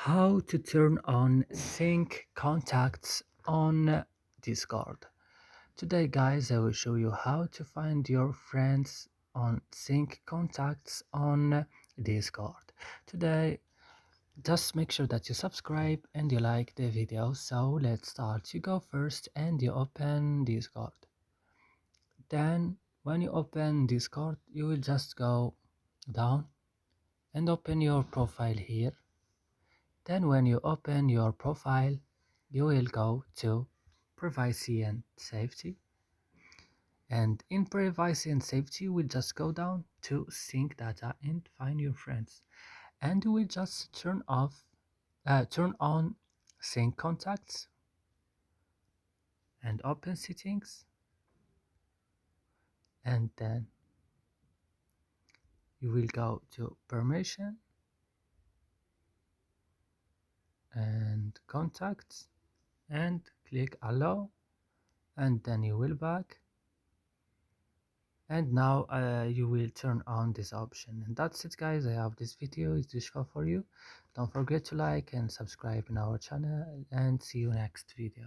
How to turn on sync contacts on Discord. Today guys I will show you how to find your friends on sync contacts on Discord. Today just make sure that you subscribe and you like the video. So let's start. You go first and you open Discord. Then when you open Discord you will just go down and open your profile here. Then when you open your profile, you will go to privacy and safety. And in privacy and safety, we'll just go down to sync data and find your friends. And you will just turn on sync contacts and open settings. And then you will go to permission and contacts and click allow, and then you will back, and now you will turn on this option. And that's it guys, I hope this video is useful for you. Don't forget to like and subscribe in our channel, and see you next video.